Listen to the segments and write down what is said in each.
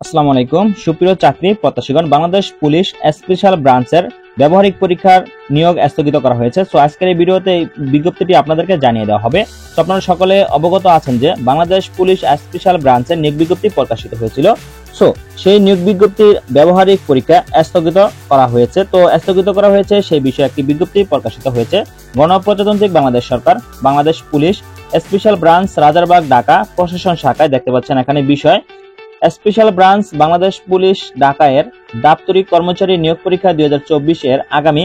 আসসালামু আলাইকুম সুপ্রিয় চাকরি প্রত্যাশীগণ, বাংলাদেশ পুলিশ স্পেশাল ব্রাঞ্চের ব্যবহারিক পরীক্ষার নিয়োগ স্থগিত করা হয়েছে। সো আজকের এই ভিডিওতে এই বিজ্ঞপ্তিটি আপনাদেরকে জানিয়ে দেওয়া হবে। তো আপনারা সকলে অবগত আছেন যে বাংলাদেশ পুলিশ স্পেশাল ব্রাঞ্চের নিয়োগ বিজ্ঞপ্তি প্রকাশিত হয়েছিল। সো সেই নিয়োগ বিজ্ঞপ্তির ব্যবহারিক পরীক্ষা স্থগিত করা হয়েছে। তো স্থগিত করা হয়েছে সেই বিষয়ে একটি বিজ্ঞপ্তি প্রকাশিত হয়েছে। গণপ্রজাতন্ত্রী বাংলাদেশ সরকার Bangladesh police special branch Rajarbagh Dhaka প্রশাসন শাখায় দেখতে পাচ্ছেন এখানে বিষয় special branch Bangladesh police Dhaka এর দাপ্তরিক কর্মচারী নিয়োগ পরীক্ষা 2024 এর আগামী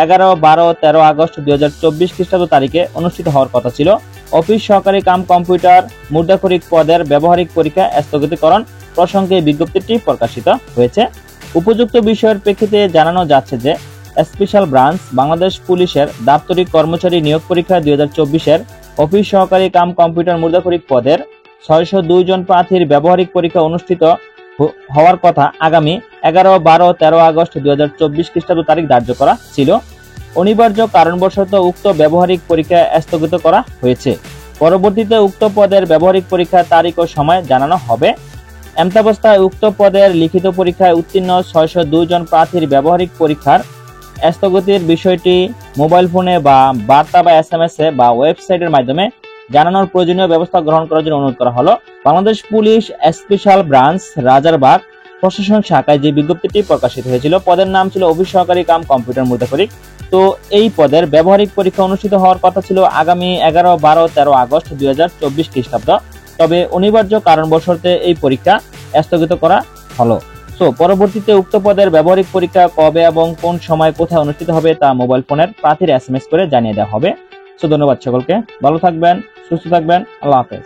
11, 12, 13 আগস্ট 2024 খ্রিস্টাব্দ তারিখে অনুষ্ঠিত হওয়ার কথা ছিল। অফিস সহকারী কাম কম্পিউটার মুদ্রাক্ষরিক পদের ব্যবহারিক পরীক্ষা স্থগিতকরণ প্রসঙ্গে বিজ্ঞপ্তিটি প্রকাশিত হয়েছে। উপযুক্ত বিষয়ের প্রেক্ষিতে জানানো যাচ্ছে যে স্পেশাল ব্রাঞ্চ বাংলাদেশ পুলিশের দাপ্তরিক কর্মচারী নিয়োগ পরীক্ষা 2024 এর অফিস সহকারী কাম কম্পিউটার মুদ্রাক্ষরিক পদের 602 জন প্রার্থীর ব্যবহারিক পরীক্ষা অনুষ্ঠিত হওয়ার কথা আগামী 11, 12, 13 আগস্ট 2024 খ্রিস্টাব্দ তারিখ ধার্য করা ছিল। অনিবার্য কারণবশত উক্ত ব্যবহারিক পরীক্ষা স্থগিত করা হয়েছে। পরবর্তীতে উক্ত পদের ব্যবহারিক পরীক্ষার তারিখ ও সময় জানানো হবে। এমতাবস্থায় উক্ত পদের লিখিত পরীক্ষায় উত্তীর্ণ 602 জন প্রার্থীর ব্যবহারিক পরীক্ষার স্থগিতের বিষয়টি মোবাইল ফোনে বা বার্তা বা SMS এ বা ওয়েবসাইটের মাধ্যমে জানানোর প্রয়োজনীয় ব্যবস্থা গ্রহণ করার জন্য অনুরোধ করা হলো। Bangladesh police special branch Rajarbagh প্রশাসন শাখায় যে বিজ্ঞপ্তিটি প্রকাশিত হয়েছিল, পদের নাম ছিল অফিস সহকারী কাম কম্পিউটার মুদ্রাক্ষরিক। তো এই পদের ব্যবহারিক পরীক্ষা অনুষ্ঠিত হওয়ার কথা ছিল আগামী 11, 12, 13 আগস্ট 2024 খ্রিস্টাব্দ। তবে অনিবার্য কারণবশত এই পরীক্ষা স্থগিত করা হলো। সো পরবর্তীতে উক্ত পদের ব্যবহারিক পরীক্ষা কবে এবং কোন সময় কোথায় অনুষ্ঠিত হবে তা মোবাইল ফোনের প্রার্থীর SMS করে জানিয়ে দেওয়া হবে। ধন্যবাদ সকলকে, ভালো থাকবেন, সুস্থ থাকবেন, আল্লাহ হাফেজ।